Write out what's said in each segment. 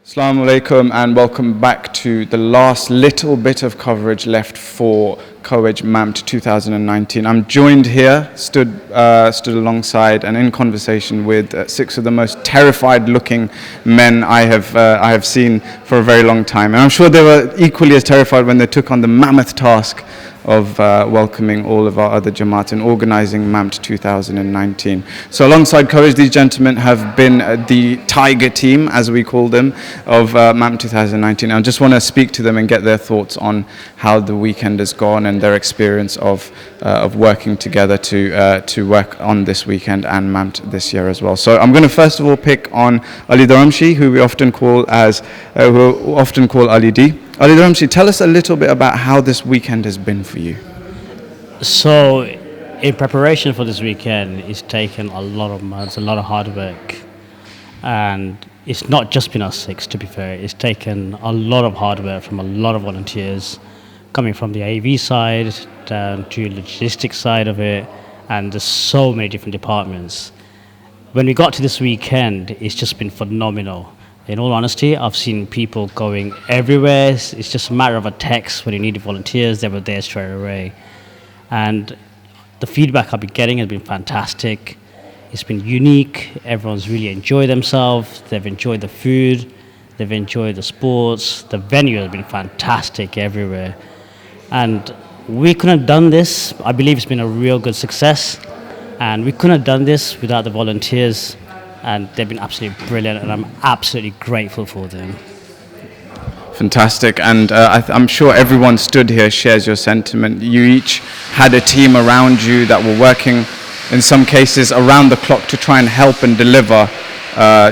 Assalamu alaikum and welcome back to the last little bit of coverage left for Co-Ed MAMT 2019. I'm joined here, stood alongside and in conversation with 6 of the most terrified looking men I have seen for a very long time. And I'm sure they were equally as terrified when they took on the mammoth task of welcoming all of our other Jamaat and organising MAMT 2019. So alongside Co-Ed, these gentlemen have been the tiger team, as we call them, of MAMT 2019. I just want to speak to them and get their thoughts on how the weekend has gone and their experience of working together to work on this weekend and MAMT this year as well. So I'm going to first of all pick on Ali Dharamshi, who we often call Ali D. Ali Dharamshi, tell us a little bit about how this weekend has been for you. So, in preparation for this weekend, it's taken a lot of months, a lot of hard work. And it's not just been us 6, to be fair. It's taken a lot of hard work from a lot of volunteers, coming from the AV side down to the logistics side of it, and there's so many different departments. When we got to this weekend, it's just been phenomenal. In all honesty, I've seen people going everywhere. It's just a matter of a text. When you needed volunteers, they were there straight away. And the feedback I've been getting has been fantastic. It's been unique. Everyone's really enjoyed themselves. They've enjoyed the food. They've enjoyed the sports. The venue has been fantastic everywhere. And we couldn't have done this. I believe it's been a real good success. And we couldn't have done this without the volunteers. And they've been absolutely brilliant, and I'm absolutely grateful for them. Fantastic, and I'm sure everyone stood here shares your sentiment. You each had a team around you that were working, in some cases, around the clock to try and help and deliver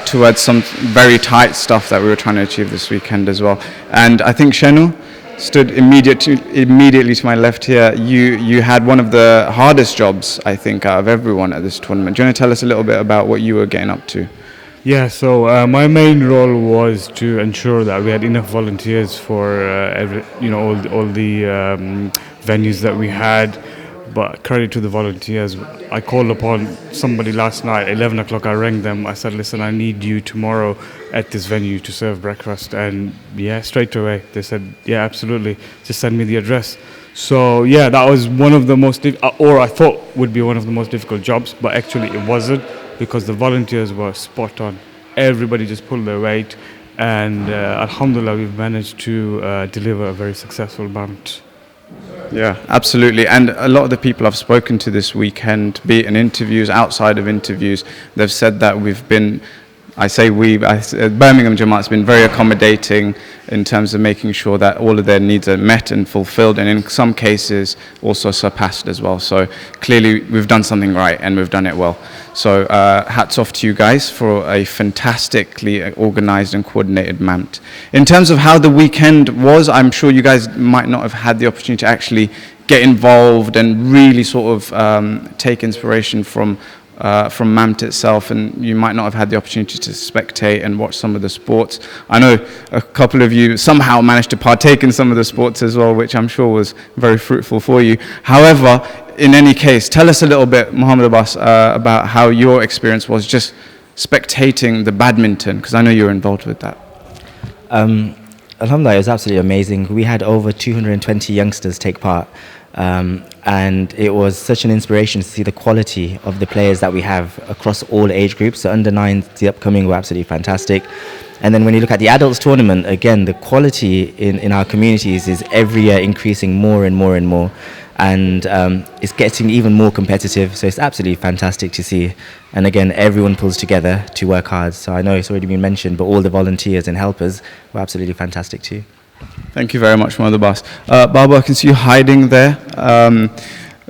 towards some very tight stuff that we were trying to achieve this weekend as well. And I think Shenu stood immediately to my left here. You had one of the hardest jobs, I think, out of everyone at this tournament. Do you want to tell us a little bit about what you were getting up to? Yeah, so my main role was to ensure that we had enough volunteers for all the venues that we had. But credit to the volunteers, I called upon somebody last night, 11 o'clock, I rang them. I said, listen, I need you tomorrow at this venue to serve breakfast. And yeah, straight away, they said, yeah, absolutely, just send me the address. So yeah, that was one of the most, or I thought would be one of the most difficult jobs, but actually it wasn't, because the volunteers were spot on. Everybody just pulled their weight, and alhamdulillah, we've managed to deliver a very successful MAMT. Yeah, absolutely. And a lot of the people I've spoken to this weekend, be it in interviews, outside of interviews, they've said that we've been, Birmingham Jamaat's been very accommodating in terms of making sure that all of their needs are met and fulfilled, and in some cases also surpassed as well. So clearly we've done something right and we've done it well. So hats off to you guys for a fantastically organized and coordinated MAMT. In terms of how the weekend was, I'm sure you guys might not have had the opportunity to actually get involved and really sort of take inspiration from MAMT itself, and you might not have had the opportunity to spectate and watch some of the sports. I know a couple of you somehow managed to partake in some of the sports as well, which I'm sure was very fruitful for you. However, in any case, tell us a little bit, Muhammad Abbas, about how your experience was just spectating the badminton, because I know you're involved with that. Alhamdulillah, it was absolutely amazing. We had over 220 youngsters take part. And it was such an inspiration to see the quality of the players that we have across all age groups. So under 9s, the upcoming were absolutely fantastic. And then when you look at the adults tournament, again, the quality in our communities is every year increasing more and more and more. And it's getting even more competitive. So it's absolutely fantastic to see. And again, everyone pulls together to work hard. So I know it's already been mentioned, but all the volunteers and helpers were absolutely fantastic too. Thank you very much, Mother Boss. Baba, I can see you hiding there.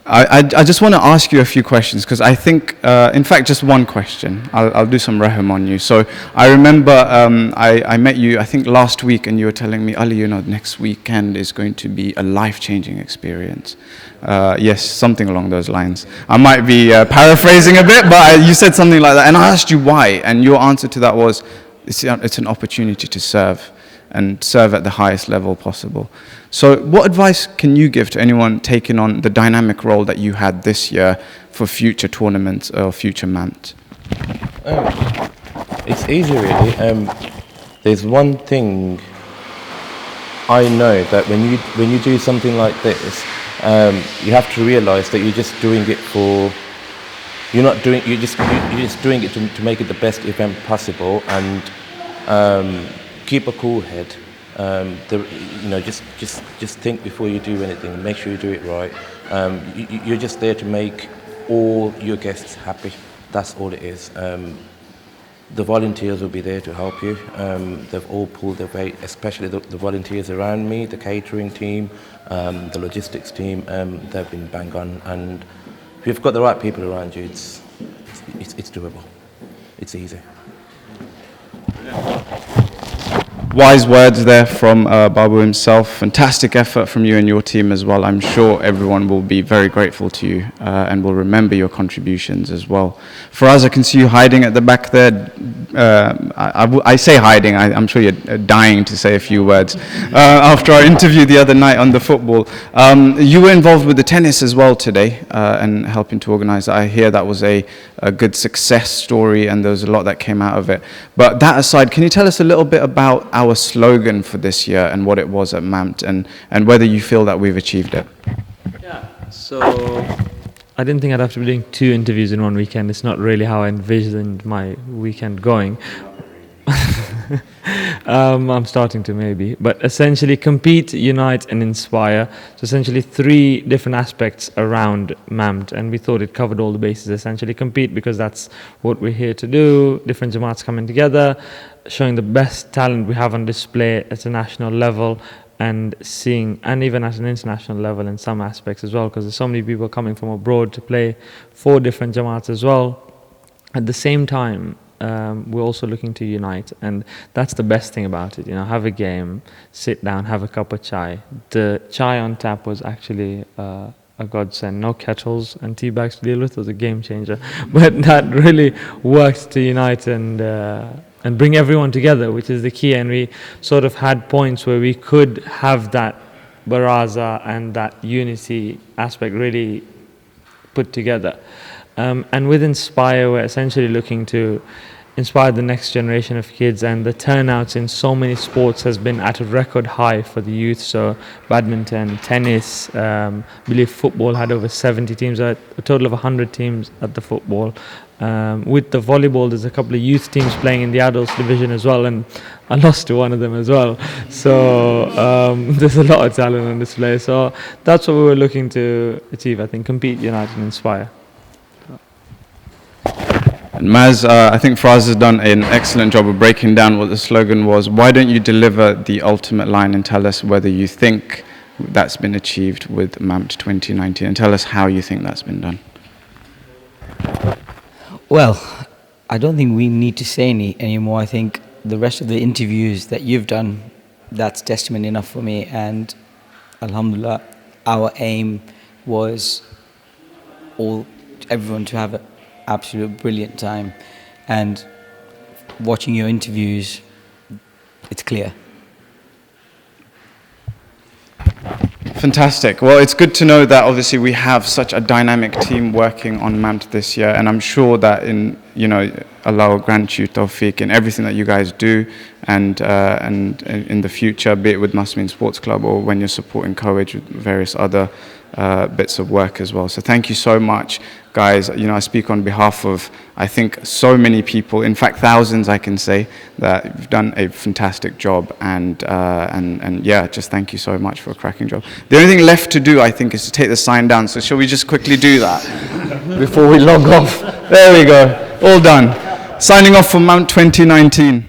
I just want to ask you a few questions, because I think, in fact, just one question. I'll do some rahim on you. So I remember I met you, I think, last week, and you were telling me, Ali, next weekend is going to be a life-changing experience. Yes, something along those lines. I might be paraphrasing a bit, but you said something like that. And I asked you why, and your answer to that was, it's an opportunity to serve, and serve at the highest level possible. So what advice can you give to anyone taking on the dynamic role that you had this year for future tournaments or future MAMT? It's easy, really. there's one thing I know, that when you do something like this, you have to realise that you're just doing it for. You're just doing it to make it the best event possible, and keep a cool head. Just think before you do anything. Make sure you do it right. You're just there to make all your guests happy. That's all it is. The volunteers will be there to help you. They've all pulled their weight, especially the volunteers around me, the catering team, the logistics team. They've been bang on, and if you've got the right people around you, it's doable. It's easy. Wise words there from Babu himself. Fantastic effort from you and your team as well. I'm sure everyone will be very grateful to you and will remember your contributions as well. For us, I can see you hiding at the back there. I say hiding. I'm sure you're dying to say a few words. After our interview the other night on the football, you were involved with the tennis as well today and helping to organise. I hear that was a good success story, and there was a lot that came out of it. But that aside, can you tell us a little bit about our slogan for this year and what it was at MAMT, and whether you feel that we've achieved it? Yeah, so I didn't think I'd have to be doing 2 interviews in one weekend. It's not really how I envisioned my weekend going. I'm starting to maybe, but essentially compete, unite and inspire. So essentially 3 different aspects around MAMT, and we thought it covered all the bases. Essentially compete because that's what we're here to do, different Jamaats coming together, showing the best talent we have on display at a national level, and seeing, and even at an international level in some aspects as well, because there's so many people coming from abroad to play for different Jamaats as well. At the same time, we're also looking to unite, and that's the best thing about it. Have a game, sit down, have a cup of chai. The chai on tap was actually a godsend. No kettles and tea bags to deal with. It was a game changer, but that really worked to unite and bring everyone together, which is the key. And we sort of had points where we could have that baraza and that unity aspect really put together. And with Inspire, we're essentially looking to inspire the next generation of kids, and the turnouts in so many sports has been at a record high for the youth. So badminton, tennis, I believe football had over 70 teams, a total of 100 teams at the football. With the volleyball, there's a couple of youth teams playing in the adults division as well, and I lost to one of them as well. So there's a lot of talent on display. So that's what we were looking to achieve, I think, compete, unite and inspire. And Maz, I think Faraz has done an excellent job of breaking down what the slogan was. Why don't you deliver the ultimate line and tell us whether you think that's been achieved with MAMT 2019, and tell us how you think that's been done. Well, I don't think we need to say anymore. I think the rest of the interviews that you've done, that's testament enough for me. And alhamdulillah, our aim was everyone to have an absolute brilliant time. And watching your interviews, it's clear. Fantastic. Well, it's good to know that obviously we have such a dynamic team working on MAMT this year, and I'm sure that Allah will grant you tawfiq in everything that you guys do, and in the future, be it with Muslimin Sports Club or when you're supporting Courage with various other bits of work as well. So thank you so much, guys. I speak on behalf of, I think, so many people, in fact thousands, I can say, that you've done a fantastic job, and yeah, just thank you so much for a cracking job. The only thing left to do, I think, is to take the sign down. So shall we just quickly do that before we log off? There we go. All done. Signing off for MAMT 2019.